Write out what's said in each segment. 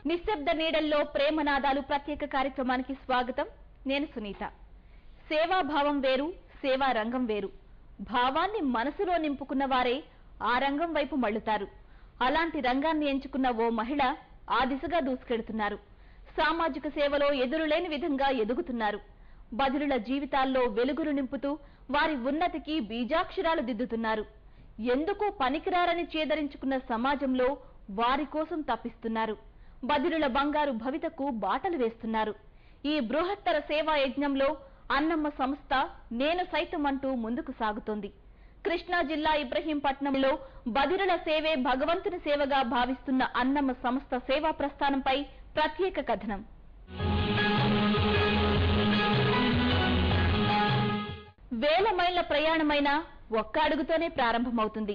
నిశ్శబ్ద నీడల్లో ప్రేమనాదాలు ప్రత్యేక కార్యక్రమానికి స్వాగతం. నేను సునీత. సేవాభావం వేరు, సేవా రంగం వేరు. భావాన్ని మనసులో నింపుకున్న వారే ఆ రంగం వైపు మళ్లుతారు. అలాంటి రంగాన్ని ఎంచుకున్న ఓ మహిళ ఆ దిశగా దూసుకెడుతున్నారు. సామాజిక సేవలో ఎదురులేని విధంగా ఎదుగుతున్నారు. బదిరుల జీవితాల్లో వెలుగులు నింపుతూ వారి ఉన్నతికి బీజాక్షరాలు దిద్దుతున్నారు. ఎందుకు పనికిరారని చేదరించుకున్న సమాజంలో వారి కోసం తప్పిస్తున్నారు. బదిరుల బంగారు భవితకు బాటలు వేస్తున్నారు. ఈ బృహత్తర సేవా యజ్ఞంలో అన్నమ్మ సంస్థ నేను సైతం అంటూ ముందుకు సాగుతోంది. కృష్ణా జిల్లా ఇబ్రహీంపట్నంలో బదిరుల సేవే భగవంతుని సేవగా భావిస్తున్న అన్నమ్మ సంస్థ సేవా ప్రస్థానంపై ప్రత్యేక కథనం. వేల మైళ్ల ప్రయాణమైన ఒక్క అడుగుతోనే ప్రారంభమవుతుంది.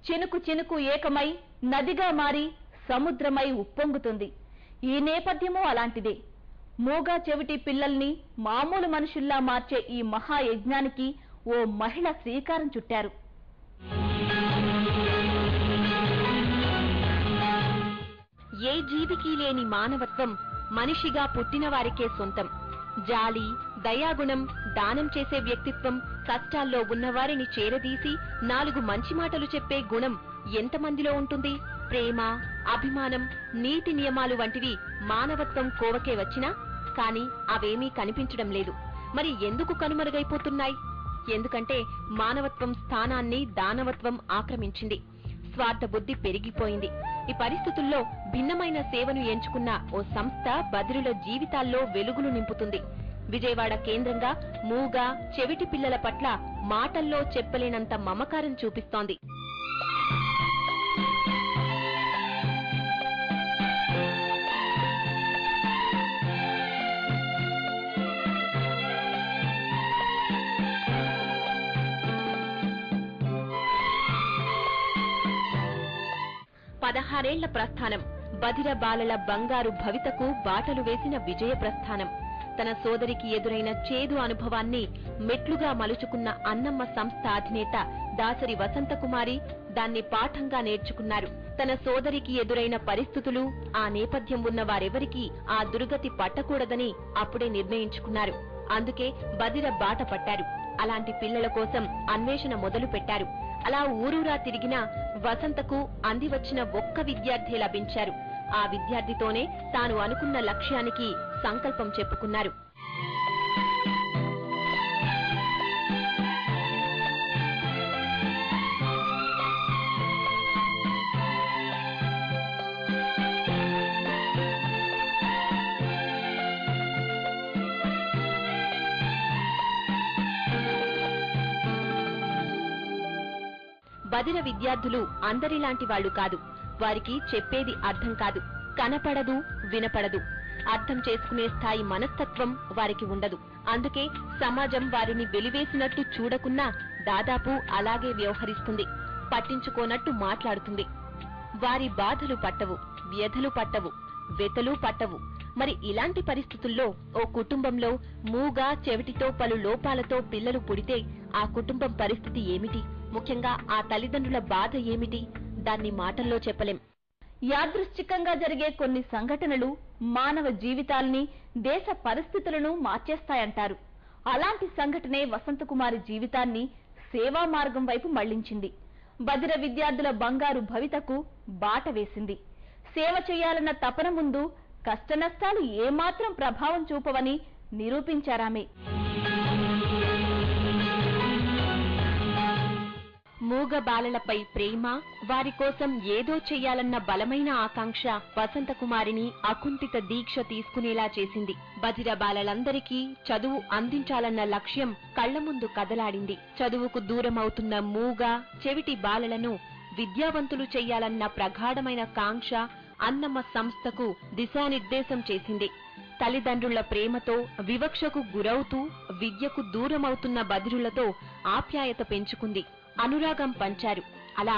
చినుకు చినుకు ఏకమై నదిగా మారి సముద్రమై ఉప్పొంగుతుంది. ఈ నేపథ్యమూ అలాంటిదే. మూగా చెవిటి పిల్లల్ని మామూలు మనుషుల్లా మార్చే ఈ మహాయజ్ఞానికి ఓ మహిళ శ్రీకారం చుట్టారు. ఏ జీవికి లేని మానవత్వం మనిషిగా పుట్టిన వారికే సొంతం. జాలి, దయాగుణం, దానం చేసే వ్యక్తిత్వం, కష్టాల్లో ఉన్నవారిని చేరదీసి 4 మంచి మాటలు చెప్పే గుణం ఎంతమందిలో ఉంటుంది? ప్రేమ, అభిమానం, నీతి నియమాలు వంటివి మానవత్వం కోవకే వచ్చినా కాని అవేమీ కనిపించడం లేదు. మరి ఎందుకు కనుమరుగైపోతున్నాయి? ఎందుకంటే మానవత్వం స్థానాన్ని దానవత్వం ఆక్రమించింది. స్వార్థ బుద్ధి పెరిగిపోయింది. ఈ పరిస్థితుల్లో భిన్నమైన సేవను ఎంచుకున్న ఓ సంస్థ బదిరుల జీవితాల్లో వెలుగులు నింపుతుంది. విజయవాడ కేంద్రంగా మూగా చెవిటి పిల్లల పట్ల మాటల్లో చెప్పలేనంత మమకారం చూపిస్తోంది. పదహారేళ్ల ప్రస్థానం, బదిర బాలల బంగారు భవితకు బాటలు వేసిన విజయ ప్రస్థానం. తన సోదరికి ఎదురైన చేదు అనుభవాన్ని మెట్లుగా మలుచుకున్న అన్నమ్మ సంస్థ అధినేత దాసరి వసంతకుమారి దాన్ని పాఠంగా నేర్చుకున్నారు. తన సోదరికి ఎదురైన పరిస్థితులు, ఆ నేపథ్యం ఉన్న వారెవరికీ ఆ దుర్గతి పట్టకూడదని అప్పుడే నిర్ణయించుకున్నారు. అందుకే బదిర బాట పట్టారు. అలాంటి పిల్లల కోసం అన్వేషణ మొదలు పెట్టారు. అలా ఊరూరా తిరిగినా వసంతకు అందివచ్చిన ఒక్క విద్యార్థి లభించారు. ఆ విద్యార్థితోనే తాను అనుకున్న లక్ష్యానికి సంకల్పం చెప్పుకున్నారు. బదిర విద్యార్థులు అందరిలాంటి వాళ్లు కాదు. వారికి చెప్పేది అర్థం కాదు, కనపడదు, వినపడదు. అర్థం చేసుకునే స్థాయి మనస్తత్వం వారికి ఉండదు. అందుకే సమాజం వారిని వెలివేసినట్టు చూడకున్నా దాదాపు అలాగే వ్యవహరిస్తుంది. పట్టించుకోనట్టు మాట్లాడుతుంది. వారి బాధలు పట్టవు, వ్యధలు పట్టవు, వెతలు పట్టవు. మరి ఇలాంటి పరిస్థితుల్లో ఓ కుటుంబంలో మూగా చెవిటితో పలు లోపాలతో పిల్లలు పుడితే ఆ కుటుంబం పరిస్థితి ఏమిటి? ముఖ్యంగా ఆ తల్లిదండ్రుల బాధ ఏమిటి? దాన్ని మాటల్లో చెప్పలేం. యాదృశ్చికంగా జరిగే కొన్ని సంఘటనలు మానవ జీవితాల్ని, దేశ పరిస్థితులను మార్చేస్తాయంటారు. అలాంటి సంఘటనే వసంతకుమారి జీవితాన్ని సేవా మార్గం వైపు మళ్లించింది. బదిర విద్యార్థుల బంగారు భవితకు బాట వేసింది. సేవ చేయాలన్న తపన ముందు కష్టనష్టాలు ఏమాత్రం ప్రభావం చూపవని నిరూపించారామే. మూగ బాలలపై ప్రేమ, వారి కోసం ఏదో చెయ్యాలన్న బలమైన ఆకాంక్ష వసంతకుమారిని అకుంఠిత దీక్ష తీసుకునేలా చేసింది. బదిర బాలలందరికీ చదువు అందించాలన్న లక్ష్యం కళ్ల ముందు కదలాడింది. చదువుకు దూరమవుతున్న మూగ చెవిటి బాలలను విద్యావంతులు చెయ్యాలన్న ప్రగాఢమైన కాంక్ష అన్నమ్మ సంస్థకు దిశానిర్దేశం చేసింది. తల్లిదండ్రుల ప్రేమతో వివక్షకు గురవుతూ విద్యకు దూరమవుతున్న బదిరులతో ఆప్యాయత పెంచుకుంది. అనురాగం పంచారు. అలా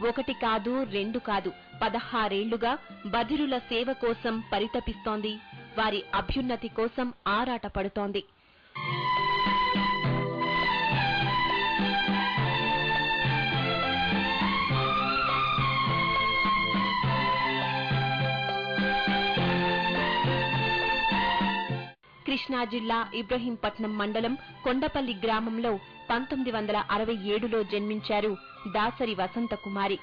1 కాదు, 2 కాదు, 16 బదిరుల సేవ కోసం పరితపిస్తోంది. వారి అభ్యున్నతి కోసం ఆరాటపడుతోంది. కృష్ణా జిల్లా ఇబ్రహీంపట్నం మండలం కొండపల్లి గ్రామంలో 1967లో జన్మించారు దాసరి వసంతకుమారి.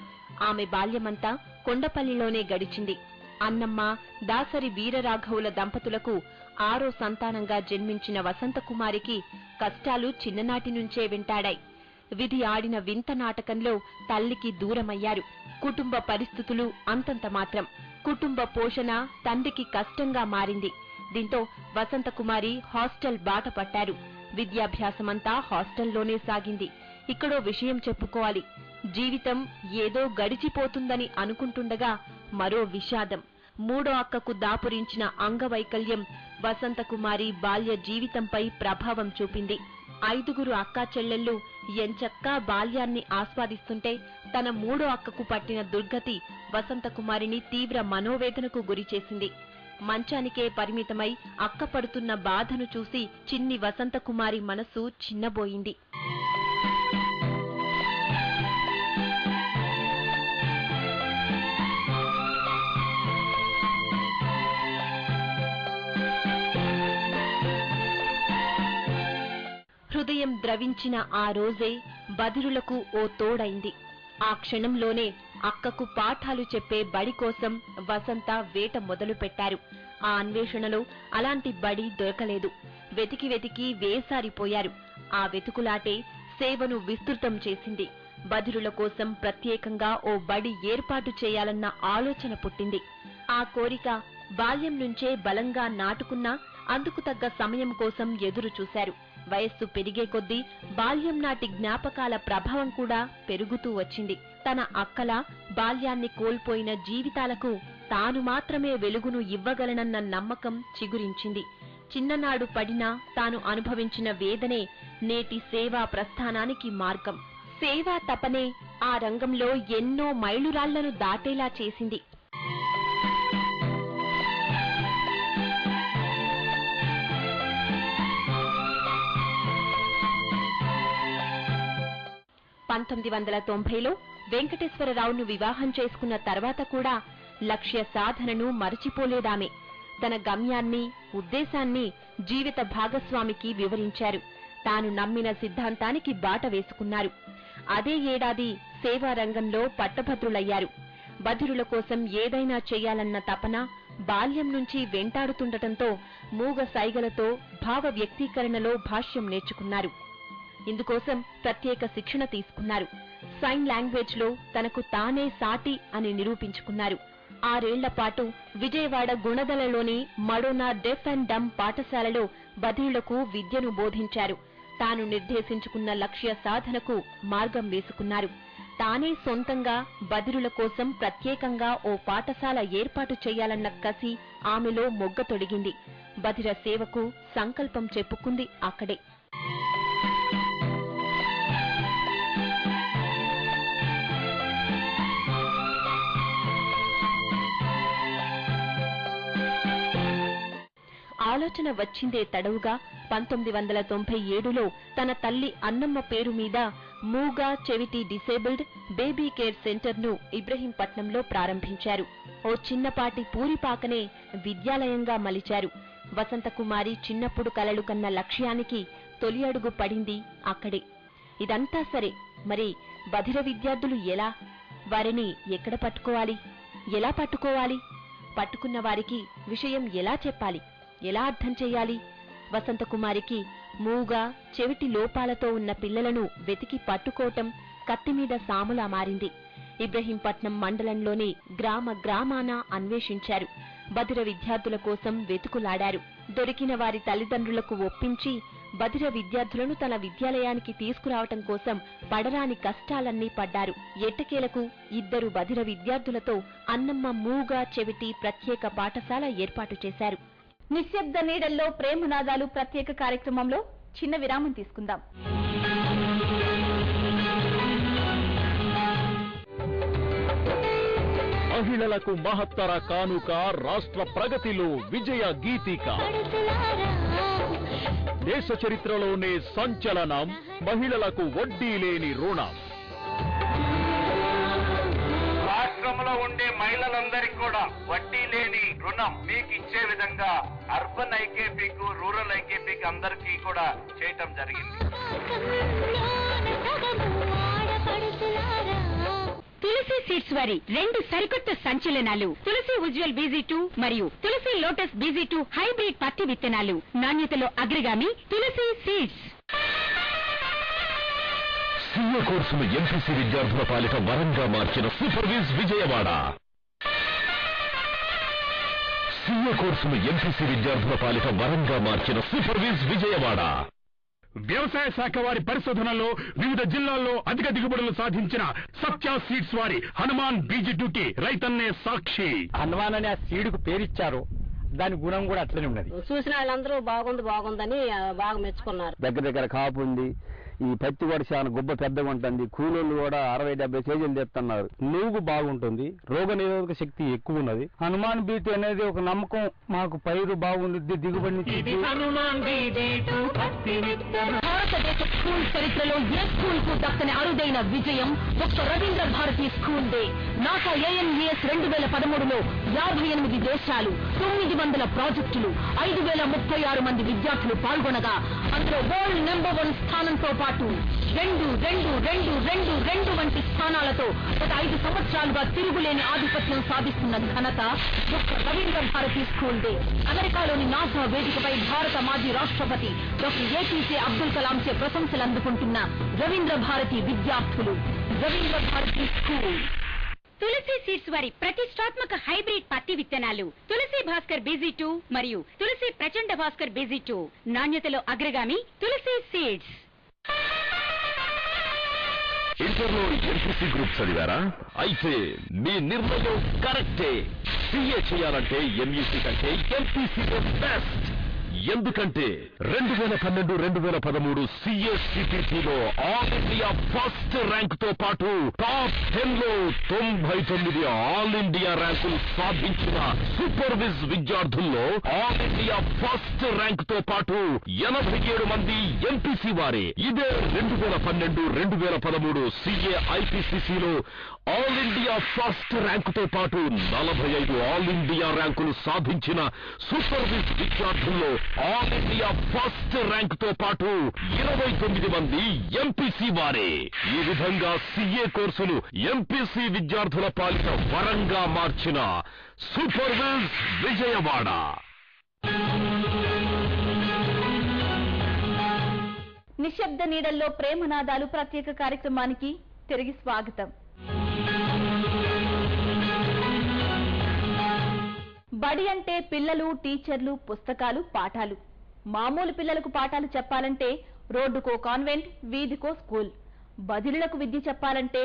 ఆమె బాల్యమంతా కొండపల్లిలోనే గడిచింది. అన్నమ్మ, దాసరి వీరరాఘవుల దంపతులకు 6వ సంతానంగా జన్మించిన వసంతకుమారికి కష్టాలు చిన్ననాటి నుంచే వెంటాడాయి. విధి ఆడిన వింత నాటకంలో తల్లికి దూరమయ్యారు. కుటుంబ పరిస్థితులు అంతంత మాత్రం. కుటుంబ పోషణ తండ్రికి కష్టంగా మారింది. దీంతో వసంతకుమారి హాస్టల్ బాట పట్టారు. విద్యాభ్యాసమంతా హాస్టల్లోనే సాగింది. ఇక్కడో విషయం చెప్పుకోవాలి. జీవితం ఏదో గడిచిపోతుందని అనుకుంటుండగా మరో విషాదం. 3వ అక్కకు దాపురించిన అంగవైకల్యం వసంతకుమారి బాల్య జీవితంపై ప్రభావం చూపింది. 5గురు అక్కా చెల్లెళ్ళు ఎంచక్కా బాల్యాన్ని ఆస్వాదిస్తుంటే తన 3వ అక్కకు పట్టిన దుర్గతి వసంతకుమారిని తీవ్ర మనోవేదనకు గురిచేసింది. మంచానికే పరిమితమై అక్క పడుతున్న బాధను చూసి చిన్ని వసంతకుమారి మనసు చిన్నబోయింది. హృదయం ద్రవించిన ఆ రోజే బదిరులకు ఓ తోడైంది. ఆ క్షణంలోనే అక్కకు పాఠాలు చెప్పే బడి కోసం వసంత వేట మొదలుపెట్టారు. ఆ అన్వేషణలో అలాంటి బడి దొరకలేదు. వెతికి వెతికి వేసారిపోయారు. ఆ వెతుకులాటే సేవను విస్తృతం చేసింది. బదిరుల కోసం ప్రత్యేకంగా ఓ బడి ఏర్పాటు చేయాలన్న ఆలోచన పుట్టింది. ఆ కోరిక బాల్యం నుంచే బలంగా నాటుకున్నా అందుకు తగ్గ సమయం కోసం ఎదురు చూశారు. వయస్సు పెరిగే కొద్దీ బాల్యం నాటి జ్ఞాపకాల ప్రభావం కూడా పెరుగుతూ వచ్చింది. తన అక్కల బాల్యాన్ని కోల్పోయిన జీవితాలకు తాను మాత్రమే వెలుగును ఇవ్వగలనన్న నమ్మకం చిగురించింది. చిన్ననాడు పడినా తాను అనుభవించిన వేదనే నేటి సేవా ప్రస్థానానికి మార్గం. సేవా తపనే ఆ రంగంలో ఎన్నో మైలురాళ్లను దాటేలా చేసింది. లో వెంకటేశ్వరరావును వివాహం చేసుకున్న తర్వాత కూడా లక్ష్య సాధనను మరచిపోలేదామె. తన గమ్యాన్ని, ఉద్దేశాన్ని జీవిత భాగస్వామికి వివరించారు. తాను నమ్మిన సిద్ధాంతానికి బాట వేసుకున్నారు. అదే ఏడాది సేవా రంగంలో పట్టభద్రులయ్యారు. బధిరుల కోసం ఏదైనా చేయాలన్న తపన బాల్యం నుంచి వెంటాడుతుండటంతో మూగ సైగలతో భావ వ్యక్తీకరణలో భాష్యం నేర్చుకున్నారు. ఇందుకోసం ప్రత్యేక శిక్షణ తీసుకున్నారు. సైన్ లాంగ్వేజ్ లో తనకు తానే సాటి అని నిరూపించుకున్నారు. 6 ఏళ్ల పాటు విజయవాడ గుణదలలోని మడోనా డెఫ్ అండ్ డమ్ పాఠశాలలో బధిరులకు విద్యను బోధించారు. తాను నిర్దేశించుకున్న లక్ష్య సాధనకు మార్గం వేసుకున్నారు. తానే సొంతంగా బధిరుల కోసం ప్రత్యేకంగా ఓ పాఠశాల ఏర్పాటు చేయాలన్న కసి ఆమెలో మొగ్గతొడిగింది. బధిర సేవకు సంకల్పం చెప్పుకుంది అక్కడే. ఆలోచన వచ్చిందే తడవుగా 1997లో తన తల్లి అన్నమ్మ పేరు మీద మూగా చెవిటి డిసేబుల్డ్ బేబీ కేర్ సెంటర్ను ఇబ్రహీంపట్నంలో ప్రారంభించారు. ఓ చిన్నపాటి పూరిపాకనే విద్యాలయంగా మలిచారు. వసంతకుమారి చిన్నప్పుడు కలలు కన్న లక్ష్యానికి తొలి అడుగు పడింది అక్కడే. ఇదంతా సరే, మరి బధిర విద్యార్థులు ఎలా? వారిని ఎక్కడ పట్టుకోవాలి? ఎలా పట్టుకోవాలి? పట్టుకున్న వారికి విషయం ఎలా చెప్పాలి? ఎలా అర్థం చెయ్యాలి? వసంతకుమారికి మూగా చెవిటి లోపాలతో ఉన్న పిల్లలను వెతికి పట్టుకోవటం కత్తిమీద సాములా మారింది. ఇబ్రహీంపట్నం మండలంలోని గ్రామ గ్రామాన అన్వేషించారు. బధిర విద్యార్థుల కోసం వెతుకులాడారు. దొరికిన వారి తల్లిదండ్రులకు ఒప్పించి బధిర విద్యార్థులను తన విద్యాలయానికి తీసుకురావటం కోసం పడరాని కష్టాలన్నీ పడ్డారు. ఎట్టకేలకు 2 బధిర విద్యార్థులతో అన్నమ్మ మూగా చెవిటి ప్రత్యేక పాఠశాల ఏర్పాటు చేశారు. నిశ్శబ్ద నీడల్లో ప్రేమనాదాలు ప్రత్యేక కార్యక్రమంలో చిన్న విరామం తీసుకుందాం. మహిళలకు మహత్తర కానుక, రాష్ట్ర ప్రగతిలో విజయ గీతిక. దేశ చరిత్రలోనే సంచలనం, మహిళలకు వడ్డీ లేని రుణం. రాష్ట్ర నియోజకవర్గంలో ఉండే మహిళలందరికీ కూడా వడ్డీ లేని రుణం మీకు ఇచ్చే విధంగా అర్బన్ ఐకేపీకు రూరల్ ఐకేపీకి అందరికీ కూడా చేయటం జరిగింది. తులసి సీడ్స్ వారి 2 సరికొత్త సంచలనాలు తులసి ఉజ్వల్ BZ2 మరియు తులసి లోటస్ BZ2 హైబ్రిడ్ పత్తి విత్తనాలు నాణ్యతలో అగ్రగామి తులసి సీడ్స్. సీఏ కోర్సును ఎంపీసీ విద్యార్థుల పాలిట వరంగా మార్చిన సూపర్విజ్ విజయవాడ. సీఏ కోర్సును ఎంపీసీ విద్యార్థుల పాలిట వరంగా మార్చిన సూపర్విజ్ విజయవాడ. వ్యవసాయ శాఖ వారి పరిశోధనలో వివిధ జిల్లాల్లో అధిక దిగుబడులు సాధించిన సత్య సీడ్స్ వారి హనుమాన్ BZ2కి రైతన్నే సాక్షి. హనుమాన్ అనే ఆ సీడుకు పేరిచ్చారు, దాని గుణం కూడా అట్లనే ఉన్నది. చూసిన వాళ్ళందరూ బాగుందని బాగా మెచ్చుకున్నారు. దగ్గర కాపు ఉంది, ఈ పత్తి కూడా చాలా గుబ్బ పెద్దగా ఉంటుంది, కూలీలు కూడా 60-70 కేజీలు తెస్తున్నారు. నువ్వు బాగుంటుంది, రోగ నిరోధక శక్తి ఎక్కువ ఉన్నది. హనుమాన్ BZ2 అనేది ఒక నమ్మకం, మాకు పైరు బాగుంటుంది, దిగుబడిని. భారతదేశ స్కూల్ చరిత్రలో ఏ స్కూల్ కు దక్కని అరుదైన విజయం ఒక్క రవీంద్ర భారతి స్కూల్ డే. నాసా ANES 2013లో 58 దేశాలు, 900 ప్రాజెక్టులు, 5036 మంది విద్యార్థులు పాల్గొనగా అందులో వరల్డ్ నెంబర్ 1 స్థానంతో పాటు 2 వంటి స్థానాలతో గత 5 సంవత్సరాలుగా తిరుగులేని ఆధిపత్యం సాధిస్తున్న ఘనత ఒక్క రవీంద్ర భారతి స్కూల్ డే. అమెరికాలోని నాసా వేదికపై భారత మాజీ రాష్ట్రపతి డాక్టర్ APJ అబ్దుల్ కలాం చే ప్రశంసలు అందుకుంటున్న రవీంద్ర భారతి విద్యార్థులు. రవీంద్ర భారతి స్కూల్. తులసి సీడ్స్ వారి ప్రతిష్టాత్మక హైబ్రిడ్ పత్తి విత్తనాలు తులసి భాస్కర్ BZ2 మరియు తులసి ప్రచండ భాస్కర్ BZ2 నాణ్యతలో అగ్రగామి తులసి సీడ్స్. ఇంటర్లో ఎంపీసీ గ్రూప్ చదివారా? అయితే మీ నిర్ణయం కరెక్టే. సీఏ చేయాలంటే ఎంఈసీ కంటే ఎంపీసీలో బెస్ట్. ఎందుకంటే 2012-2013 CSCPCలో ఆల్ ఇండియా ఫస్ట్ ర్యాంక్ తో పాటు టాప్ 10లో 99 ఆల్ ఇండియా ర్యాంకులు సాధించిన సూపర్విజ్ విద్యార్థుల్లో ఆల్ ఇండియా ఫస్ట్ ర్యాంక్ తో పాటు 87 మంది ఎంపీసీ వారే. ఇదే 2012-2013 CA IPCCలో ఆల్ ఇండియా ఫస్ట్ ర్యాంక్ తో పాటు 45 ఆల్ ఇండియా ర్యాంకులు సాధించిన సూపర్విజ్ విద్యార్థుల్లో ఆల్ ఇండియా ఫస్ట్ ర్యాంక్ తో పాటు 29 మంది ఎంపీసీ వారే. ఈ విధంగా CA కోర్సును ఎంపీసీ విద్యార్థుల పాలిట వరంగా మార్చిన సూపర్విజ్ విజయవాడ. నిశ్శబ్ద నీడల్లో ప్రేమనాదాలు ప్రత్యేక కార్యక్రమానికి తిరిగి స్వాగతం. బడి అంటే పిల్లలు, టీచర్లు, పుస్తకాలు, పాఠాలు. మామూలు పిల్లలకు పాఠాలు చెప్పాలంటే రోడ్డుకో కాన్వెంట్, వీధికో స్కూల్. బదిలీలకు విద్య చెప్పాలంటే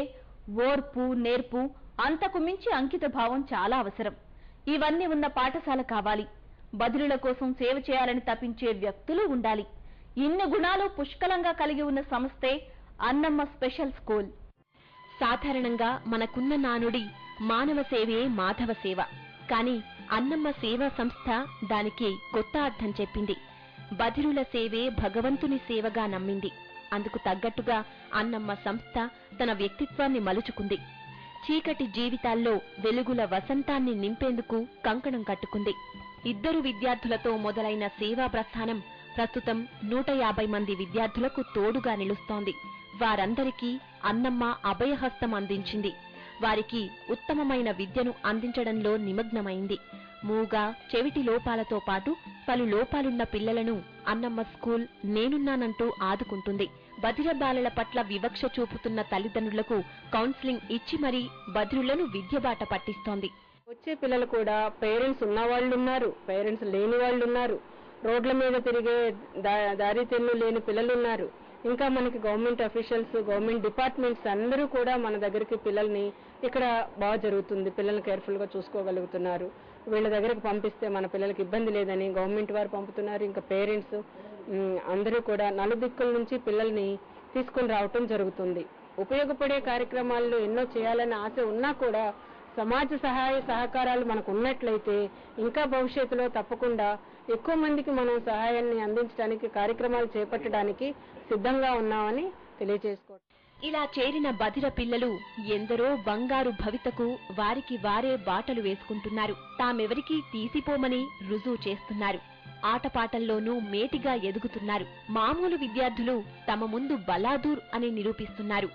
ఓర్పు, నేర్పు, అంతకు మించి అంకిత భావం చాలా అవసరం. ఇవన్నీ ఉన్న పాఠశాల కావాలి. బదిలీల కోసం సేవ చేయాలని తప్పించే వ్యక్తులు ఉండాలి. ఇన్ని గుణాలు పుష్కలంగా కలిగి ఉన్న సంస్థే అన్నమ్మ స్పెషల్ స్కూల్. సాధారణంగా మనకున్న నానుడి మానవ సేవే మాధవ సేవ. కానీ అన్నమ్మ సేవా సంస్థ దానికి కొత్త అర్థం చెప్పింది. బధిరుల సేవే భగవంతుని సేవగా నమ్మింది. అందుకు తగ్గట్టుగా అన్నమ్మ సంస్థ తన వ్యక్తిత్వాన్ని మలుచుకుంది. చీకటి జీవితాల్లో వెలుగుల వసంతాన్ని నింపేందుకు కంకణం కట్టుకుంది. 2 విద్యార్థులతో మొదలైన సేవా ప్రస్థానం ప్రస్తుతం 150 మంది విద్యార్థులకు తోడుగా నిలుస్తోంది. వారందరికీ అన్నమ్మ అభయహస్తం అందించింది. వారికి ఉత్తమమైన విద్యను అందించడంలో నిమగ్నమైంది. మూగ, చెవిటి లోపాలతో పాటు పలు లోపాలున్న పిల్లలను అన్నమ్మ స్కూల్ నేనున్నానంటూ ఆదుకుంటుంది. బధిర బాలల పట్ల వివక్ష చూపుతున్న తల్లిదండ్రులకు కౌన్సిలింగ్ ఇచ్చి మరీ బధిరులను విద్య బాట పట్టిస్తోంది. వచ్చే పిల్లలు కూడా పేరెంట్స్ ఉన్న వాళ్ళు ఉన్నారు, పేరెంట్స్ లేని వాళ్ళు ఉన్నారు, రోడ్ల మీద తిరిగే దారి తెన్ను లేని పిల్లలు ఉన్నారు. ఇంకా మనకి గవర్నమెంట్ అఫీషియల్స్, గవర్నమెంట్ డిపార్ట్మెంట్స్ అందరూ కూడా మన దగ్గరికి పిల్లల్ని ఇక్కడ బాగా జరుగుతుంది, పిల్లల్ని కేర్ఫుల్ గా చూసుకోగలుగుతున్నారు, వీళ్ళ దగ్గరకు పంపిస్తే మన పిల్లలకి ఇబ్బంది లేదని గవర్నమెంట్ వారు పంపుతున్నారు. ఇంకా పేరెంట్స్ అందరూ కూడా నలుదిక్కుల నుంచి పిల్లల్ని తీసుకుని రావటం జరుగుతుంది. ఉపయోగపడే కార్యక్రమాల్లో ఎన్నో చేయాలని ఆశ ఉన్నా కూడా సమాజ సహాయ సహకారాలు మనకు ఉన్నట్లయితే ఇంకా భవిష్యత్తులో తప్పకుండా ఎక్కువ మందికి మనం సహాయాన్ని అందించడానికి కార్యక్రమాలు చేపట్టడానికి సిద్ధంగా ఉన్నామని తెలియజేసుకోవడం. ఇలా చేరిన బధిర పిల్లలు ఎందరో బంగారు భవితకు వారికి వారే బాటలు వేసుకుంటున్నారు. తామెవరికీ తీసిపోమని రుజువు చేస్తున్నారు. ఆటపాటల్లోనూ మేటిగా ఎదుగుతున్నారు. మామూలు విద్యార్థులు తమ ముందు బలాదూర్ అని నిరూపిస్తున్నారు.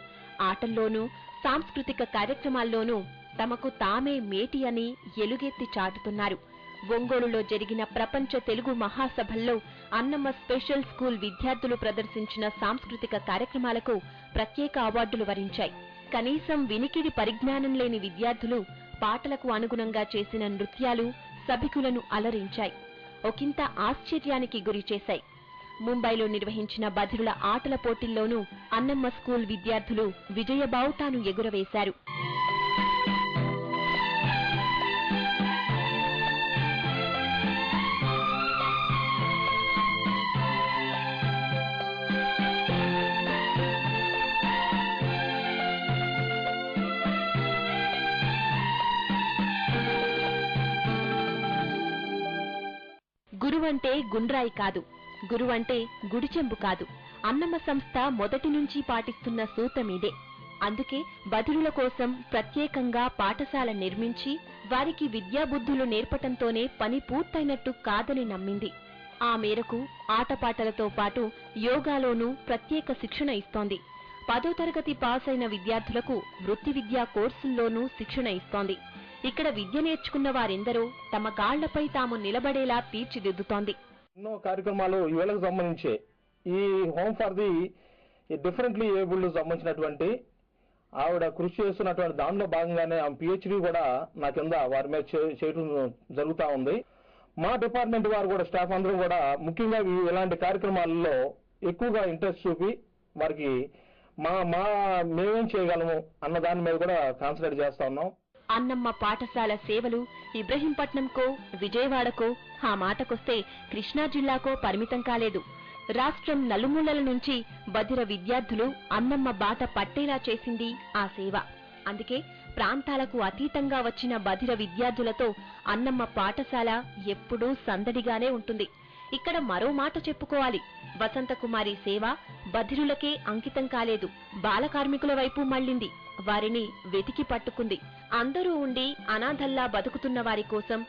ఆటల్లోనూ సాంస్కృతిక కార్యక్రమాల్లోనూ తమకు తామే మేటి అని ఎలుగెత్తి చాటుతున్నారు. ఒంగోలులో జరిగిన ప్రపంచ తెలుగు మహాసభల్లో అన్నమ్మ స్పెషల్ స్కూల్ విద్యార్థులు ప్రదర్శించిన సాంస్కృతిక కార్యక్రమాలకు ప్రత్యేక అవార్డులు వరించాయి. కనీసం వినికిడి పరిజ్ఞానం లేని విద్యార్థులు పాటలకు అనుగుణంగా చేసిన నృత్యాలు సభికులను అలరించాయి. ఒకంత ఆశ్చర్యానికి గురిచేశాయి. ముంబైలో నిర్వహించిన బధిరుల ఆటల పోటీల్లోనూ అన్నమ్మ స్కూల్ విద్యార్థులు విజయబావుటాను ఎగురవేశారు. గురువంటే గుండ్రాయి కాదు, గురువంటే గుడిచెంబు కాదు. అన్నమ్మ సంస్థ మొదటి నుంచి పాటిస్తున్న సూత్రమిదే. అందుకే బధిరుల కోసం ప్రత్యేకంగా పాఠశాల నిర్మించి వారికి విద్యాబుద్ధులు నేర్పటంతోనే పని పూర్తయినట్టు కాదని నమ్మింది. ఆ మేరకు ఆటపాటలతో పాటు యోగాలోనూ ప్రత్యేక శిక్షణ ఇస్తోంది. 10వ తరగతి పాస్ అయిన విద్యార్థులకు వృత్తి విద్యా కోర్సుల్లోనూ శిక్షణ ఇస్తోంది. ఇక్కడ విద్య నేర్చుకున్న వారెందరో తమ కాళ్లపై తాము నిలబడేలా తీర్చిదిద్దుతోంది. ఎన్నో కార్యక్రమాలు ఈ వేళకు సంబంధించి ఈ home for the differently abled సంబంధించినటువంటి ఆవిడ కృషి చేస్తున్నటువంటి దానిలో భాగంగానే ఆమె పిహెచ్డీ కూడా నా కింద వారి మీద చేయడం జరుగుతూ ఉంది. మా డిపార్ట్మెంట్ వారు కూడా స్టాఫ్ అందరూ కూడా ముఖ్యంగా ఇలాంటి కార్యక్రమాలలో ఎక్కువగా ఇంట్రెస్ట్ చూపి వారికి మేమేం చేయగలము అన్న దాని మీద కూడా కాన్సన్ట్రేట్ చేస్తా ఉన్నాం. అన్నమ్మ పాఠశాల సేవలు ఇబ్రహీంపట్నంకో విజయవాడకో ఆ మాటకొస్తే కృష్ణా జిల్లాకో పరిమితం కాలేదు. రాష్ట్రం నలుమూలల నుంచి బధిర విద్యార్థులు అన్నమ్మ బాట పట్టేలా చేసింది ఆ సేవ. అందుకే ప్రాంతాలకు అతీతంగా వచ్చిన బధిర విద్యార్థులతో అన్నమ్మ పాఠశాల ఎప్పుడూ సందడిగానే ఉంటుంది. ఇక్కడ మరో మాట చెప్పుకోవాలి. వసంతకుమారి సేవ బధిరులకే అంకితం కాలేదు, బాలకార్మికుల వైపు మళ్లింది. వారిని వెతికి పట్టుకుంది. అందరూ ఉండి అనాథల్లా బతుకుతున్న వారి కోసం,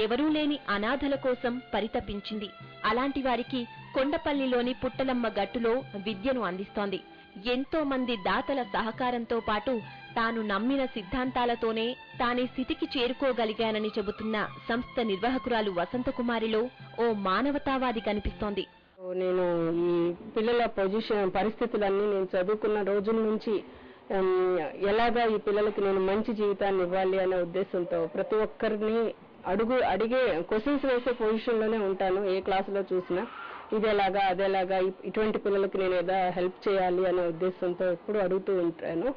ఎవరూ లేని అనాథల కోసం పరితపించింది. అలాంటి వారికి కొండపల్లిలోని పుట్టలమ్మ గట్టులో విద్యను అందిస్తోంది. ఎంతో మంది దాతల సహకారంతో పాటు తాను నమ్మిన సిద్ధాంతాలతోనే తానే స్థితికి చేరుకోగలిగానని చెబుతున్న సంస్థ నిర్వాహకురాలు వసంతకుమారిలో ఓ మానవతావాది కనిపిస్తోంది. నేను ఈ పిల్లల పరిస్థితులన్నీ నేను చదువుకున్న రోజుల నుంచి ఎలాగా ఈ పిల్లలకి నేను మంచి జీవితాన్ని ఇవ్వాలి అనే ఉద్దేశంతో ప్రతి ఒక్కరిని అడిగే క్వశ్చన్స్ వేసే పొజిషన్ లోనే ఉంటాను. ఏ క్లాసులో చూసినా ఇదేలాగా అదేలాగా ఇటువంటి పిల్లలకి నేను ఏదో హెల్ప్ చేయాలి అనే ఉద్దేశంతో ఎప్పుడు అడుగుతూ ఉంటాను.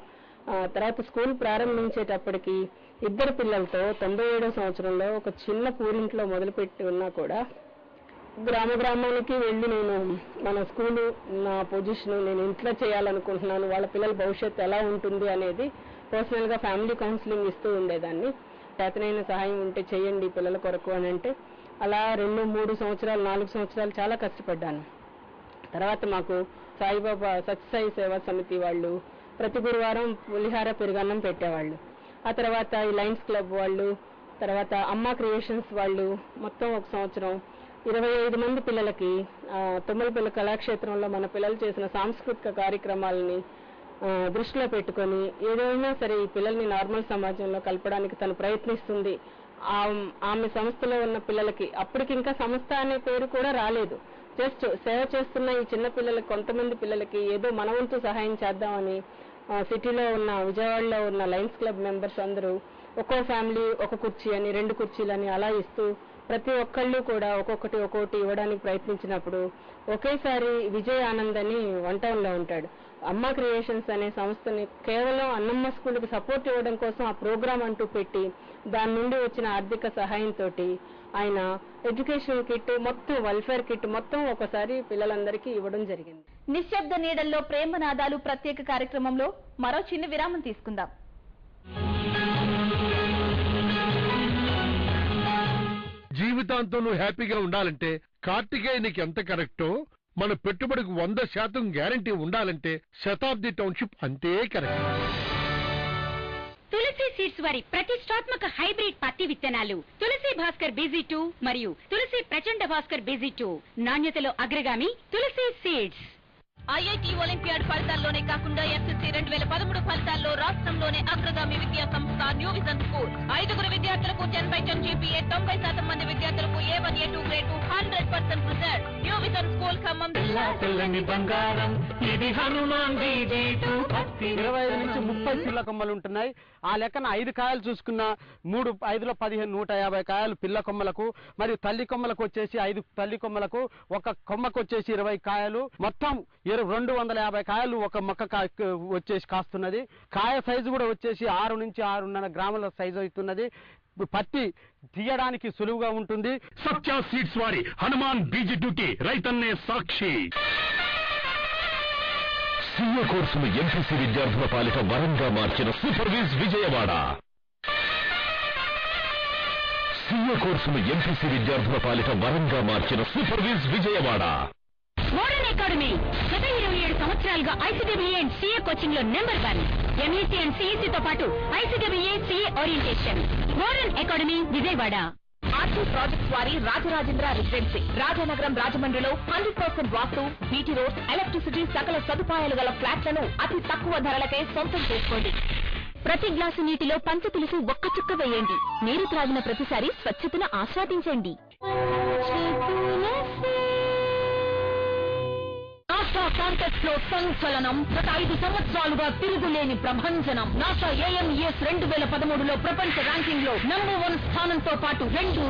తర్వాత స్కూల్ ప్రారంభించేటప్పటికి 2 పిల్లలతో 97వ సంవత్సరంలో ఒక చిన్న పూరింట్లో మొదలుపెట్టి ఉన్నా కూడా గ్రామానికి వెళ్ళి నేను మన స్కూలు నా పొజిషన్ నేను ఇంట్లో చేయాలనుకుంటున్నాను, వాళ్ళ పిల్లల భవిష్యత్తు ఎలా ఉంటుంది అనేది పర్సనల్ గా ఫ్యామిలీ కౌన్సిలింగ్ ఇస్తూ ఉండేదాన్ని. చేతనైన సహాయం ఉంటే చేయండి పిల్లల కొరకు అని అంటే అలా 2, 3 సంవత్సరాలు 4 సంవత్సరాలు చాలా కష్టపడ్డాను. తర్వాత మాకు సాయిబాబా సత్యసాయి సేవా సమితి వాళ్ళు ప్రతి గురువారం పులిహార పెరుగన్నం పెట్టేవాళ్ళు. ఆ తర్వాత ఈ లయన్స్ క్లబ్ వాళ్ళు, తర్వాత అమ్మ క్రియేషన్స్ వాళ్ళు మొత్తం ఒక సంవత్సరం 25 మంది పిల్లలకి తుమ్మలపల్లి కళాక్షేత్రంలో మన పిల్లలు చేసిన సాంస్కృతిక కార్యక్రమాలని దృష్టిలో పెట్టుకొని ఏదైనా సరే ఈ పిల్లల్ని నార్మల్ సమాజంలో కలపడానికి తను ప్రయత్నిస్తుంది. ఆమె సంస్థలో ఉన్న పిల్లలకి అప్పటికి ఇంకా సంస్థ అనే పేరు కూడా రాలేదు. జస్ట్ సేవ చేస్తున్న ఈ చిన్న పిల్లలకి కొంతమంది పిల్లలకి ఏదో మన వంతు సహాయం చేద్దామని సిటీలో ఉన్న విజయవాడలో ఉన్న లయన్స్ క్లబ్ మెంబర్స్ అందరూ ఒక్కో ఫ్యామిలీ ఒక కుర్చీ అని 2 కుర్చీలని అలా ఇస్తూ ప్రతి ఒక్కళ్ళు కూడా ఒక్కొక్కటి ఇవ్వడానికి ప్రయత్నించినప్పుడు ఒకేసారి విజయ్ ఆనంద్ అని 1 టౌన్లో ఉంటాడు. అమ్మ క్రియేషన్స్ అనే సంస్థని కేవలం అన్నమ్మ స్కూల్కి సపోర్ట్ ఇవ్వడం కోసం ఆ ప్రోగ్రామ్ అంటూ పెట్టి దాని నుండి వచ్చిన ఆర్థిక సహాయంతో ఆయన ఎడ్యుకేషన్ కిట్ మొత్తం వెల్ఫేర్ కిట్ మొత్తం ఒకసారి పిల్లలందరికీ ఇవ్వడం జరిగింది. నిశ్శబ్ద నీడల్లో ప్రేమనాదాలు ప్రత్యేక కార్యక్రమంలో మరో చిన్న విరామం తీసుకుందాం. జీవితాంతం నువ్వు హ్యాపీగా ఉండాలంటే కార్తికేయ నీకు ఎంత కరెక్టో మన పెట్టుబడికి 100% గ్యారంటీ ఉండాలంటే శతాబ్ది టౌన్షిప్ అంతే కరెక్ట్. తులసి సీడ్స్ వారి ప్రతిష్టాత్మక హైబ్రిడ్ పత్తి విత్తనాలు తులసి భాస్కర్ BZ2 మరియు తులసి ప్రచండ భాస్కర్ BZ2 నాణ్యతలో అగ్రగామి తులసి సీడ్స్. ఐఐటి ఒలింపియాడ్ ఫలితాల్లోనే కాకుండా SSC 2013 ఫలితాల్లో రాష్ట్రంలోనే అగ్రగామి విద్యా సంస్థ న్యూ విజన్ స్కూల్. 5 విద్యార్థులకు 10/10 GPA, 90% మంది విద్యార్థులకు A1 A2 grade 100% result. New vision school Khammam. 25 నుంచి 30 పిల్ల కొమ్మలు ఉంటున్నాయి. ఆ లెక్కన 5 కాయలు చూసుకున్న 5లో 15 150 కాయలు పిల్ల కొమ్మలకు, మరియు తల్లి కొమ్మలకు వచ్చేసి 5 తల్లి కొమ్మలకు, ఒక కొమ్మకు వచ్చేసి 20 కాయలు, మొత్తం 250 కాయలు ఒక మొక్క వచ్చేసి కాస్తున్నది. కాయ సైజు కూడా వచ్చేసి 6 నుంచి 6.5 గ్రాముల సైజు అవుతున్నది. పత్తి తీయడానికి సులువుగా ఉంటుంది. సత్య సీడ్స్ వారి హనుమాన్ BZ2కి రైతన్నే సాక్షి. సీఏ కోర్సును ఎంపీసీ విద్యార్థుల పాలిట వరంగా మార్చిన సూపర్విజ్ విజయవాడ. సీఏ కోర్సును ఎంపీసీ విద్యార్థుల పాలిట వరంగా మార్చిన సూపర్విజ్ విజయవాడ. మోడర్న్ అకాడమీ గత 27 సంవత్సరాలుగా ICWA అండ్ CA కోచింగ్ లో నెంబర్ 1. MEC అండ్ CEC తో పాటు ICWA CA orientation. Modern academy Vijayawada. RT projects వారి రాజరాజేంద్ర రెసిడెన్సీ రాజానగరం రాజమండ్రిలో 100% వాస్తు, బీటీ రోడ్, ఎలక్ట్రిసిటీ సకల సదుపాయాలు గల ఫ్లాట్లను అతి తక్కువ ధరలకే సొంతం చేసుకోండి. ప్రతి గ్లాసు నీటిలో పంచ తులసి ఒక్క చుక్క వేయండి. నీరు త్రాగిన ప్రతిసారి స్వచ్ఛతను ఆస్వాదించండి. నాసా కాంటెక్స్ లో సంచలనం. గత 5 సంవత్సరాలుగా తిరుగులేని ప్రభంజనం. నాసా AMES 2013లో ప్రపంచ ర్యాంకింగ్ లో #1 స్థానంతో పాటు 2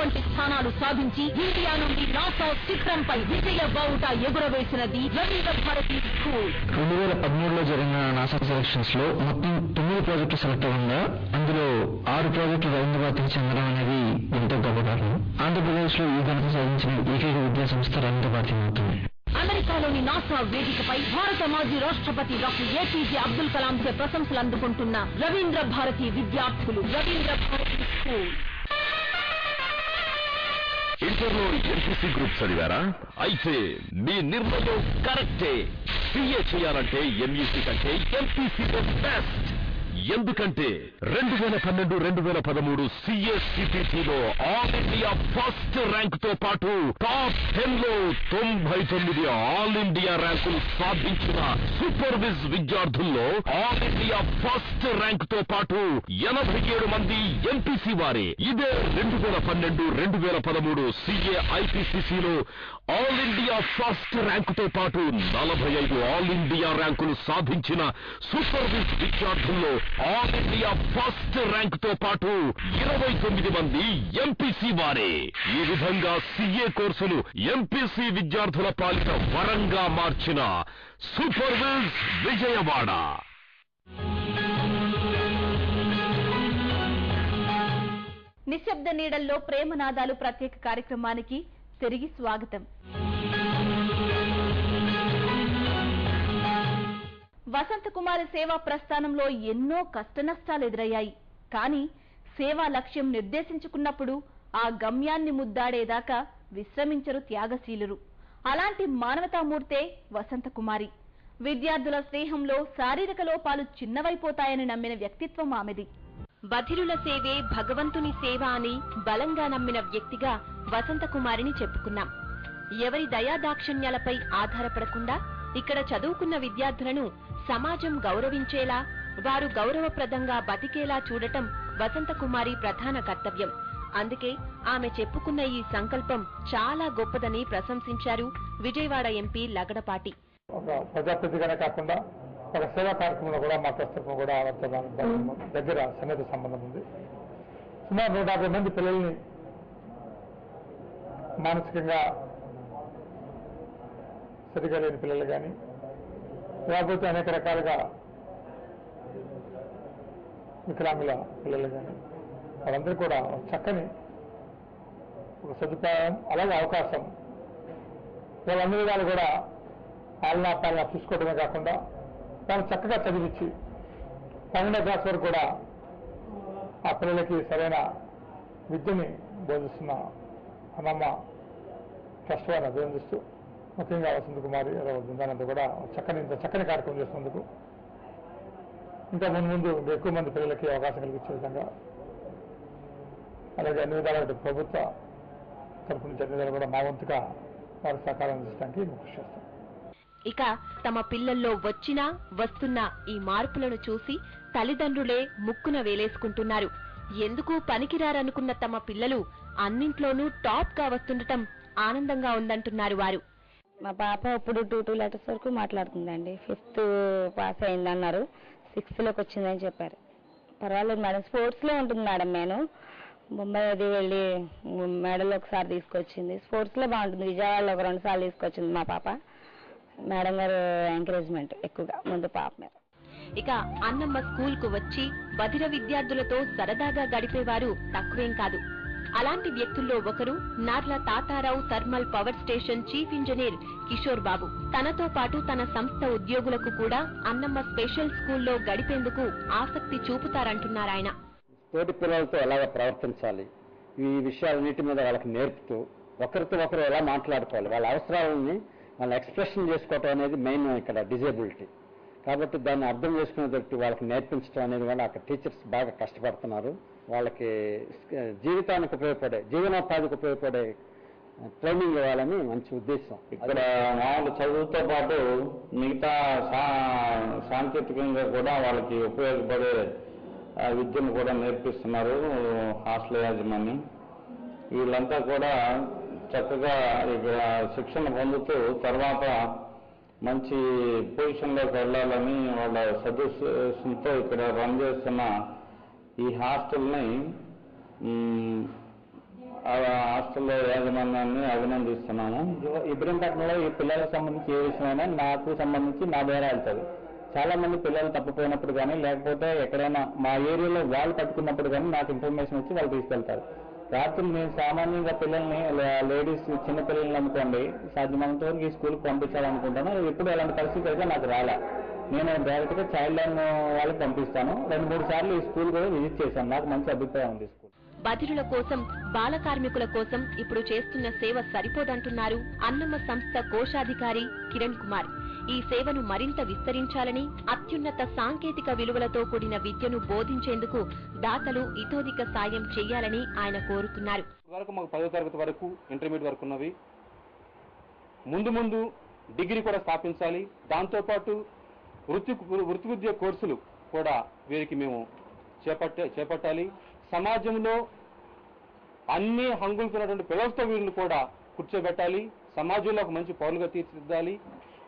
వంటి స్థానాలు సాధించి ఇండియా నుండి నాసా చిత్రంపై విజయ బావుట ఎగురవేసినది రవీంద్ర భారతి స్కూల్. 2013లో జరిగిన నాసా సెలక్షన్స్ లో మొత్తం 9 ప్రాజెక్టులు సెలెక్ట్ అవ్వగా అందులో 6 ప్రాజెక్టులు రవీంద్ర భారతికి చెందడం అనేది ఎంతో గర్వకారణం. ఆంధ్రప్రదేశ్ లో ఈ ఘనత సాధించిన ఏకైక విద్యా సంస్థ రవీంద్ర భారతి అవుతుంది. అమెరికాలోని నాసా వేదికపై భారత మాజీ రాష్ట్రపతి డాక్టర్ APJ అబ్దుల్ కలాం చే ప్రశంసలు అందుకుంటున్న రవీంద్ర భారతి విద్యార్థులు. రవీంద్ర భారతి స్కూల్. ఇంటర్లో ఎంపీసీ గ్రూప్ చదివారా? అయితే మీ నిర్ణయం కరెక్టే. CA చేయాలంటే MEC కంటే ఎంపీసీ బెస్ట్. ఎందుకంటే 2012-2013 CSCPTలో ఆల్ ఇండియా ఫస్ట్ ర్యాంక్ తో పాటు టాప్ 10లో 99 ఆల్ ఇండియా ర్యాంకులు సాధించిన సూపర్విజ్ విద్యార్థుల్లో ఆల్ ఇండియా ఫస్ట్ ర్యాంక్ తో పాటు 87 మంది ఎంపీసీ వారే. ఇదే 2012-2013 CA IPCCలో ఆల్ ఇండియా ఫస్ట్ ర్యాంక్ తో పాటు 45 ఆల్ ఇండియా ర్యాంకులు సాధించిన సూపర్విజ్ విద్యార్థుల్లో ఆల్ ఇండియా ఫస్ట్ ర్యాంక్ తో పాటు 29 మంది ఎంపీసీ వారే. ఈ విధంగా CA కోర్సును ఎంపీసీ విద్యార్థుల పాలిట వరంగా మార్చిన సూపర్విజ్ విజయవాడ. నిశ్శబ్ద నీడల్లో ప్రేమనాదాలు ప్రత్యేక కార్యక్రమానికి తిరిగి స్వాగతం. వసంతకుమారి సేవా ప్రస్థానంలో ఎన్నో కష్టనష్టాలు ఎదురయ్యాయి. కానీ సేవా లక్ష్యం నిర్దేశించుకున్నప్పుడు ఆ గమ్యాన్ని ముద్దాడేదాకా విశ్రమించరు త్యాగశీలురు. అలాంటి మానవతామూర్తే వసంతకుమారి. విద్యార్థుల స్నేహంలో శారీరక లోపాలు చిన్నవైపోతాయని నమ్మిన వ్యక్తిత్వం ఆమెది. బధిరుల సేవే భగవంతుని సేవ అని బలంగా నమ్మిన వ్యక్తిగా వసంతకుమారిని చెప్పుకున్నాం. ఎవరి దయాదాక్షిణ్యాలపై ఆధారపడకుండా ఇక్కడ చదువుకున్న విద్యార్థులను సమాజం గౌరవించేలా, వారు గౌరవప్రదంగా బతికేలా చూడటం వసంతకుమారి ప్రధాన కర్తవ్యం. అందుకే ఆమె చెప్పుకున్న ఈ సంకల్పం చాలా గొప్పదని ప్రశంసించారు విజయవాడ ఎంపీ లగడపాటి. ఒక ప్రజాప్రతిగానే కాకుండా ఒక సేవా కార్యక్రమంలో కూడా మా ప్రస్తుతం కూడా దగ్గర సన్నిహిత సంబంధం ఉంది. సుమారు 150 మంది పిల్లల్ని మానసికంగా సరిగా లేని పిల్లలు కానీ, లేకపోతే అనేక రకాలుగా వికలాంగుల పిల్లలు కానీ, వాళ్ళందరూ కూడా చక్కని ఒక సదుపాయం, అలాగే అవకాశం, వాళ్ళందరూ వాళ్ళు కూడా పాలనా చూసుకోవడమే కాకుండా వాళ్ళు చక్కగా చదివించి 12వ క్లాస్ వరకు కూడా ఆ పిల్లలకి సరైన విద్యని బోధిస్తున్న అమ్మమ్మ ట్రస్ట్ వారిని అభినందిస్తూ ముఖ్యంగా వసంత కుమారి బృందానంతా కూడా చక్కని కార్యక్రమం చేసినందుకు ఇంకా ముందు ఎక్కువ మంది పిల్లలకి అవకాశం కలిగించే విధంగా అలాగే అన్ని విధాల ప్రభుత్వ తరఫు నుంచి అన్ని విధాలు కూడా మా వంతుగా వారి సహకారం అందించడానికి మేము కృషి చేస్తాం. ఇక తమ పిల్లల్లో వస్తున్న ఈ మార్పులను చూసి తల్లిదండ్రులే ముక్కున వేలేసుకుంటున్నారు. ఎందుకు పనికిరారనుకున్న తమ పిల్లలు అన్నింట్లోనూ టాప్ గా వస్తుండటం ఆనందంగా ఉందంటున్నారు వారు. మా పాప ఇప్పుడు 2 లెటర్స్ వరకు మాట్లాడుతుందండి. 5th పాస్ అయిందన్నారు, 6th లోకి వచ్చిందని చెప్పారు. పర్వాలేదు మేడం, స్పోర్ట్స్ లో ఉంటుంది మేడం. నేను ముంబై అది వెళ్ళి మెడల్ ఒకసారి తీసుకొచ్చింది. స్పోర్ట్స్ లో బాగుంటుంది. విజయవాడలో ఒక 2 సార్లు తీసుకొచ్చింది మా పాప. మేడం గారు ఎంకరేజ్మెంట్ ఎక్కువగా ముందు పాప మీద. ఇక అన్నమ్మ స్కూల్ కు వచ్చి బధిర విద్యార్థులతో సరదాగా గడిపేవారు తక్కువేం కాదు. అలాంటి వ్యక్తుల్లో ఒకరు Narla Tatarao thermal power station chief engineer Kishore Babu. తనతో పాటు తన సంస్థ ఉద్యోగులకు కూడా అన్నమ్మ స్పెషల్ స్కూల్లో గడిపేందుకు ఆసక్తి చూపుతారంటున్నారాయన. తోటి పిల్లలతో ఎలాగ ప్రవర్తించాలి, ఈ విషయాలన్నిటి మీద వాళ్ళకి నేర్పుతూ ఒకరితో ఒకరు ఎలా మాట్లాడుకోవాలి, వాళ్ళ అవసరాలని వాళ్ళ ఎక్స్ప్రెషన్ చేసుకోవటం అనేది మెయిన్ ఇక్కడ డిజేబిలిటీ. కాబట్టి దాన్ని అర్థం చేసుకునేటట్టు వాళ్ళకి నేర్పించడం అనేది కూడా అక్కడ టీచర్స్ బాగా కష్టపడుతున్నారు. వాళ్ళకి జీవితానికి ఉపయోగపడే, జీవనోపాధికి ఉపయోగపడే ట్రైనింగ్ ఇవ్వాలని మంచి ఉద్దేశం. ఇక్కడ మామూలు చదువుతో పాటు మిగతా సాంకేతికంగా కూడా వాళ్ళకి ఉపయోగపడే విద్యను కూడా నేర్పిస్తున్నారు హాస్టల్ యాజమాన్యం. వీళ్ళంతా కూడా చక్కగా ఇక్కడ శిక్షణ పొందుతూ తర్వాత మంచి పొజిషన్లోకి వెళ్ళాలని వాళ్ళ సదుద్దేశంతో ఇక్కడ రన్ చేస్తున్న ఈ హాస్టల్ని హాస్టల్లో యాజమాన్యాన్ని అభినందిస్తున్నాము. ఇబ్రహీంపట్నంలో ఈ పిల్లలకు సంబంధించి ఏ విషయమైనా నాకు సంబంధించి నా ద్వారా వెళ్తుంది. చాలా మంది పిల్లలు తప్పిపోయినప్పుడు కానీ లేకపోతే ఎక్కడైనా మా ఏరియాలో వాళ్ళు పట్టుకున్నప్పుడు కానీ నాకు ఇన్ఫర్మేషన్ వచ్చి వాళ్ళు తీసుకెళ్తారు. రాత్రి నేను సామాన్యంగా పిల్లల్ని లేడీస్ చిన్న పిల్లల్ని అనుకోండి సాధ్యమైనంత వరకు ఈ స్కూల్కి పంపించాలనుకుంటాను. ఎప్పుడు ఎలాంటి పరిస్థితి అయితే నాకు రాలే. నేను డైరెక్ట్గా చైల్డ్ లైన్ వాళ్ళకి పంపిస్తాను. 2-3 సార్లు ఈ స్కూల్ కూడా విజిట్ చేశాను. నాకు మంచి అభిప్రాయం ఉంది స్కూల్. బధిరుల కోసం, బాల కార్మికుల కోసం ఇప్పుడు చేస్తున్న సేవ సరిపోదంటున్నారు అన్నమ్మ సంస్థ కోశాధికారి కిరణ్ కుమార్. ఈ సేవను మరింత విస్తరించాలని, అత్యున్నత సాంకేతిక విలువలతో కూడిన విద్యను బోధించేందుకు దాతలు ఇతోధిక సాయం చేయాలని ఆయన కోరుతున్నారు. వరకు మాకు 10వ తరగతి వరకు, ఇంటర్మీడియట్ వరకు ఉన్నవి. ముందు డిగ్రీ కూడా స్థాపించాలి. దాంతోపాటు వృత్తి విద్య కోర్సులు కూడా వీరికి మేము చేపట్టాలి. సమాజంలో అన్ని హంగులుతున్నటువంటి పిల్లలతో వీరిని కూడా కూర్చోబెట్టాలి. సమాజంలో ఒక మంచి పౌరులుగా తీర్చిదిద్దాలి.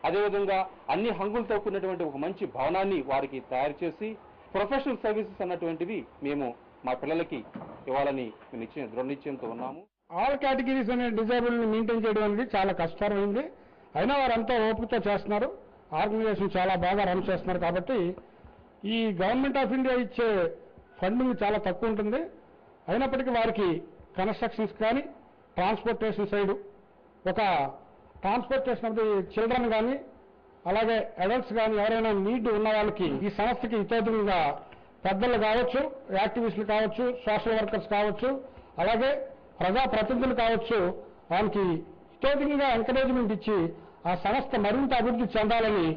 అదేవిధంగా అన్ని హంగులతో కూడినటువంటి ఒక మంచి భవనాన్ని వారికి తయారు చేసి ప్రొఫెషనల్ సర్వీసెస్ అన్నటువంటివి మేము మా పిల్లలకి ఇవ్వాలని దృఢ నిశ్చయంతో ఉన్నాము. ఆల్ కేటగిరీస్ అనే డిజేబుల్ మెయింటైన్ చేయడం అనేది చాలా కష్టమైంది. అయినా వారంతా ఓపికతో చేస్తున్నారు. ఆర్గనైజేషన్ చాలా బాగా రన్ చేస్తున్నారు. కాబట్టి ఈ గవర్నమెంట్ ఆఫ్ ఇండియా ఇచ్చే ఫండింగ్ చాలా తక్కువ ఉంటుంది. అయినప్పటికీ వారికి కన్స్ట్రక్షన్స్ కానీ, ట్రాన్స్పోర్టేషన్ సైడ్, ఒక ట్రాన్స్పోర్టేషన్ ఆఫ్ ది చిల్డ్రన్ కానీ, అలాగే అడల్ట్స్ కానీ ఎవరైనా నీడ్ ఉన్న వాళ్ళకి ఈ సంస్థకి ఇతోధికంగా పెద్దలు కావచ్చు, యాక్టివిస్టులు కావచ్చు, సోషల్ వర్కర్స్ కావచ్చు, అలాగే ప్రజాప్రతినిధులు కావచ్చు, వారికి ఇతోధికంగా ఎంకరేజ్మెంట్ ఇచ్చి ఆ సంస్థ మరింత అభివృద్ధి చెందాలని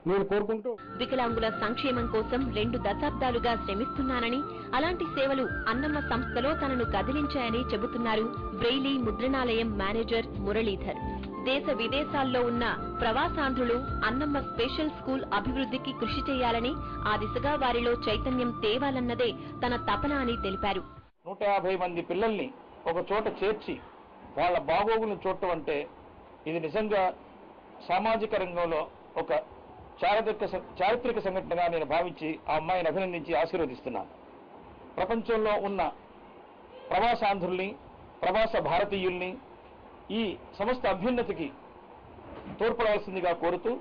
నేను కోరుకుంటూ, వికలాంగుల సంక్షేమం కోసం 2 దశాబ్దాలుగా శ్రమిస్తున్నానని, అలాంటి సేవలు అన్నమ్మ సంస్థలో తనను కదిలించాయని చెబుతున్నారు బ్రెయిలీ ముద్రణాలయం మేనేజర్ మురళీధర్. దేశ విదేశాల్లో ఉన్న ప్రవాసాంధ్రులు అన్నమ్మ స్పెషల్ స్కూల్ అభివృద్ధికి కృషి చేయాలని, ఆ దిశగా వారిలో చైతన్యం తేవాలన్నదే తన తపన అని తెలిపారు. 150 మంది పిల్లల్ని ఒక చోట చేర్చి వాళ్ళ బాగోగులను చూడటం అంటే ఇది నిజంగా సామాజిక రంగంలో ఒక చారిత్రక సంఘటనగా నేను భావించి ఆ అమ్మాయిని అభినందించి ఆశీర్వదిస్తున్నాను. ప్రపంచంలో ఉన్న ప్రవాసాంధ్రుల్ని, ప్రవాస భారతీయుల్ని ఈ సంస్థ అభ్యున్నతికి తోడ్పడాల్సిందిగా కోరుతూ,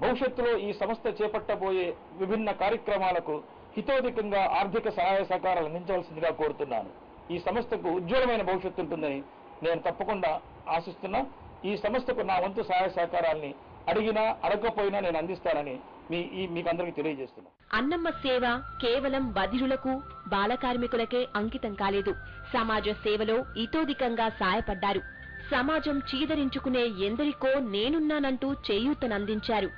భవిష్యత్తులో ఈ సంస్థ చేపట్టబోయే విభిన్న కార్యక్రమాలకు హితోధికంగా ఆర్థిక సహాయ సహకారాలు అందించవలసిందిగా కోరుతున్నాను. ఈ సంస్థకు ఉజ్వలమైన భవిష్యత్తు ఉంటుందని నేను తప్పకుండా ఆశిస్తున్నా. ఈ సంస్థకు నా వంతు సహాయ సహకారాల్ని అడిగినా అడగకపోయినా నేను అందిస్తానని మీకు అందరికీ తెలియజేస్తున్నాను. అన్నమ్మ సేవ కేవలం బధిరులకు, బాల కార్మికులకే అంకితం కాలేదు. సమాజ సేవలో ఇతోధికంగా సాయపడ్డారు. సమాజం చీదరించుకునే ఎందరికో నేనున్నానంటూ చేయూతనందించారు.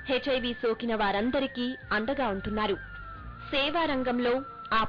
హెచ్ఐవి సోకిన వారందరికీ అండగా ఉంటున్నారు. సేవారంగంలో ఆ